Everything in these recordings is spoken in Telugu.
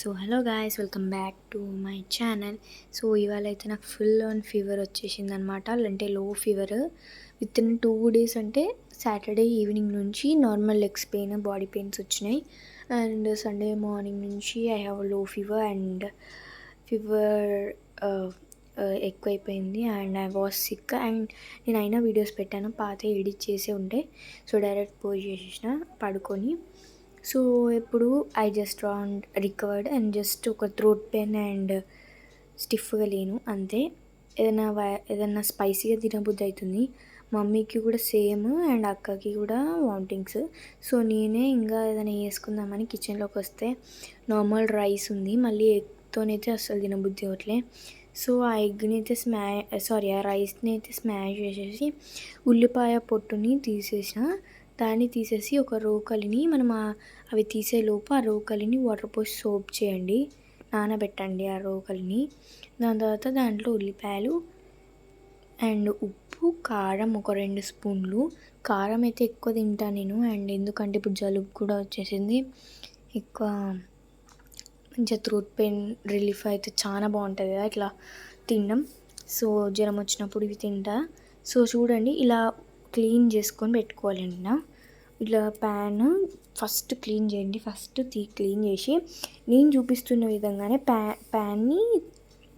So hello guys, welcome back to my channel. So ఇవాళ అయితే నాకు ఫుల్ ఆన్ ఫీవర్ వచ్చేసింది అనమాట. అంటే low fever within 2 days. అంటే సాటర్డే ఈవినింగ్ నుంచి normal legs pain, body pains వచ్చినాయి. అండ్ సండే మార్నింగ్ నుంచి I have low fever and fever ఎక్కువైపోయింది and I was sick. And నేను అయినా వీడియోస్ పెట్టాను, పాత ఎడిట్ చేసే ఉంటే. సో డైరెక్ట్ పోయి చేసేసిన పడుకొని. సో ఇప్పుడు I just recovered and just ఒక థ్రోట్ పెయిన్ అండ్ స్టిఫ్గా లేను అంతే. ఏదైనా స్పైసీగా తినబుద్ధి అవుతుంది. మమ్మీకి కూడా సేమ్ అండ్ అక్కకి కూడా వామిటింగ్స్. సో నేనే ఇంకా ఏదైనా వేసుకుందామని కిచెన్లోకి వస్తే నార్మల్ రైస్ ఉంది, మళ్ళీ ఎగ్తోనైతే అస్సలు తినబుద్ధి అవ్వట్లే. సో ఆ ఎగ్ని అయితే ఆ రైస్ని అయితే స్మాష్ చేసేసి ఉల్లిపాయ పొట్టుని తీసేసిన. దాన్ని తీసేసి ఒక రోకలిని మనం అవి తీసేలోపు ఆ రోకలిని వాటర్ పోసి సోప్ చేయండి, నానబెట్టండి ఆ రోకలిని. దాని తర్వాత దాంట్లో ఉల్లిపాయలు అండ్ ఉప్పు, కారం ఒక 2 స్పూన్లు. కారం అయితే ఎక్కువ తింటాను నేను, అండ్ ఎందుకంటే ఇప్పుడు జలుబు కూడా వచ్చేసింది. ఎక్కువ మంచిగా థ్రోట్ పెయిన్ రిలీఫ్ అయితే చాలా బాగుంటుంది కదా ఇట్లా తినడం. సో జ్వరం వచ్చినప్పుడు ఇవి తింటా. సో చూడండి, ఇలా క్లీన్ చేసుకొని పెట్టుకోవాలండి. ఇట్లా ప్యాన్ ఫస్ట్ క్లీన్ చేయండి. క్లీన్ చేసి నేను చూపిస్తున్న విధంగానే ప్యాన్ని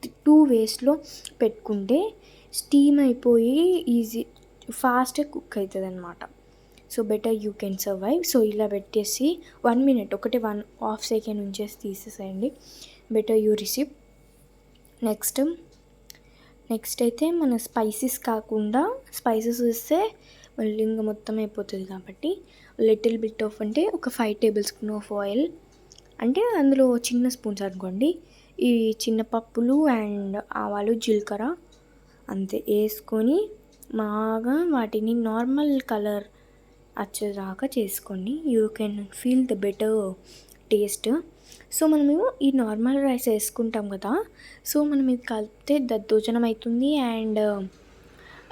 2 waysలో పెట్టుకుంటే స్టీమ్ అయిపోయి ఫాస్ట్గా కుక్ అవుతుంది అనమాట. So better you can survive. So ఇలా పెట్టేసి 1 minute, 1.5 seconds ఉంచేసి తీసేసేయండి. Better you receive. నెక్స్ట్ అయితే మన స్పైసెస్ కాకుండా, స్పైసెస్ వేస్తే మళ్ళీ ఇంకా మొత్తం అయిపోతుంది కాబట్టి లిటిల్ బిట్ ఆఫ్ అంటే ఒక 5 tablespoons ఆఫ్ ఆయిల్, అంటే అందులో చిన్న స్పూన్స్ అనుకోండి. ఈ చిన్న పప్పులు అండ్ ఆవాలు, జీలకర్ర అంతే వేసుకొని బాగా వాటిని నార్మల్ కలర్ వచ్చేదాకా చేసుకోండి. You can feel the better taste. So మనము ఈ నార్మల్ రైస్ వేసుకుంటాం కదా, సో మనం ఇది కలిపితే దద్దోజనం అవుతుంది. అండ్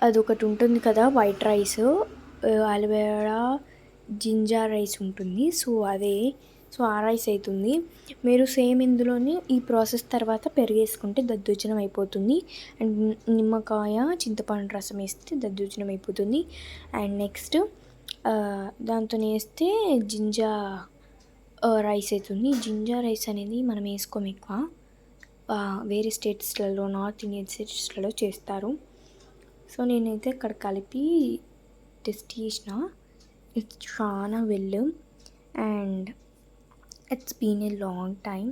అదొకటి ఉంటుంది కదా white rice, aloe vera ginger rice ఉంటుంది. సో ఆ రైస్ అవుతుంది. మీరు సేమ్ ఇందులోని ఈ ప్రాసెస్ తర్వాత పెరిగేసుకుంటే దద్దోజనం అయిపోతుంది. అండ్ నిమ్మకాయ, చింతపండు రసం వేస్తే దద్దోజనం అయిపోతుంది. అండ్ నెక్స్ట్ దాంతో వేస్తే జింజర్ రైస్ అవుతుంది. జింజర్ రైస్ అనేది మనం వేసుకోము ఎక్కువ, వేరే స్టేట్స్లలో, నార్త్ ఇండియన్ స్టేట్స్లలో చేస్తారు. సో నేనైతే ఇక్కడ కలిపి టెస్ట్ చేసిన. ఇట్స్ చాలా well and it's been a long time.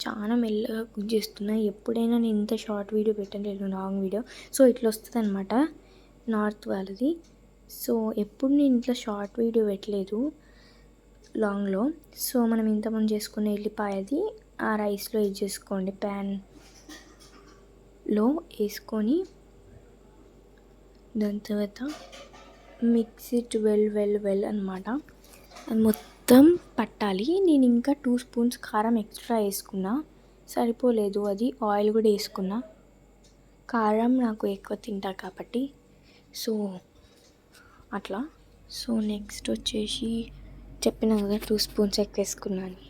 చాలా మెల్లగా కుక్ చేస్తున్నా. ఎప్పుడైనా నేను ఇంత షార్ట్ వీడియో పెట్టలేదు, లాంగ్ వీడియో. సో ఇట్లా వస్తుంది అనమాట నార్త్ వాళ్ళది. సో ఎప్పుడు నేను ఇట్లా షార్ట్ వీడియో పెట్టలేదు లాంగ్లో. సో మనం ఇంతకుముందు చేసుకున్న ఎల్లిపాయది ఆ రైస్లో వేసుకోండి, ప్యాన్లో వేసుకొని దాని తర్వాత మిక్స్ ఇట్ వెల్ అనమాట. అది మొత్తం పట్టాలి. నేను ఇంకా 2 spoons కారం ఎక్స్ట్రా వేసుకున్నా, సరిపోలేదు. అది ఆయిల్ కూడా వేసుకున్నా, కారం నాకు ఎక్కువ తింటా కాబట్టి. సో అట్లా. సో నెక్స్ట్ వచ్చేసి చెప్పిన కదా 2 spoons ఎక్కువ వేసుకున్నా అని.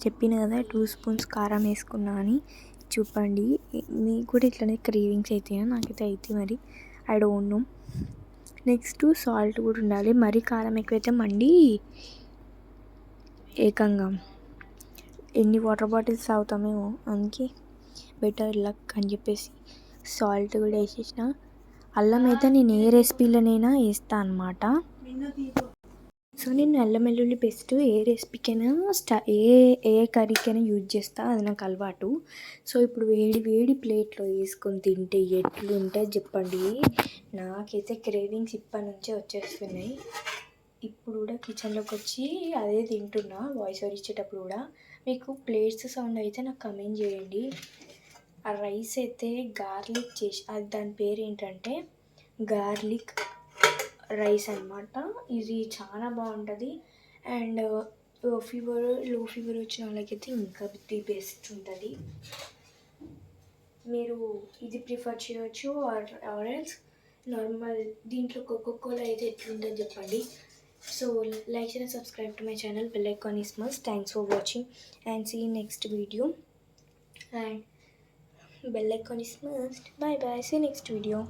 2 spoons కారం వేసుకున్నా అని. చూపండి, మీకు కూడా ఇట్లనే క్రేవింగ్స్ అవుతాయో, నాకైతే అయితే మరి I don't know. Next salt కూడా ఉండాలి. మరీ కారం ఎక్కువైతే మండి ఏకంగా ఎన్ని వాటర్ బాటిల్స్ తాగుతామేమో. అందుకే బెటర్ లక్ అని చెప్పేసి సాల్ట్ కూడా వేసేసిన. అల్లం అయితే నేను ఏ రెసిపీలోనైనా వేస్తాను అనమాట. సో నేను అల్లం వెల్లుల్లి పేస్ట్ ఏ రెసిపీకైనా ఏ కర్రీకైనా యూజ్ చేస్తా, అది నాకు అలవాటు. సో ఇప్పుడు వేడి ప్లేట్లో వేసుకొని తింటే ఎట్లుంటే చెప్పండి. నాకైతే క్రేవింగ్స్ ఇప్పటి నుంచే వచ్చేస్తున్నాయి. ఇప్పుడు కూడా కిచెన్లోకి వచ్చి అదే తింటున్నా వాయిస్ ఓవర్ ఇచ్చేటప్పుడు కూడా. మీకు ప్లేట్స్ సౌండ్ అయితే నాకు కమెంట్ చేయండి. ఆ రైస్ అయితే గార్లిక్ చేసి, అది దాని పేరు ఏంటంటే గార్లిక్ రైస్ అనమాట. ఇది చాలా బాగుంటుంది. అండ్ లో ఫీవర్ వచ్చిన వాళ్ళకైతే ఇంకా ది బెస్ట్ ఉంటుంది. మీరు ఇది ప్రిఫర్ చేయవచ్చు. ఆర్ ఎల్స్ నార్మల్ దీంట్లో కోకోకోలా అయితే ఎట్లుంటుంది చెప్పండి. So like, share and subscribe to my channel. Bell icon is must. Thanks for watching and see you next video. And bell icon is must. Bye bye. See you next video.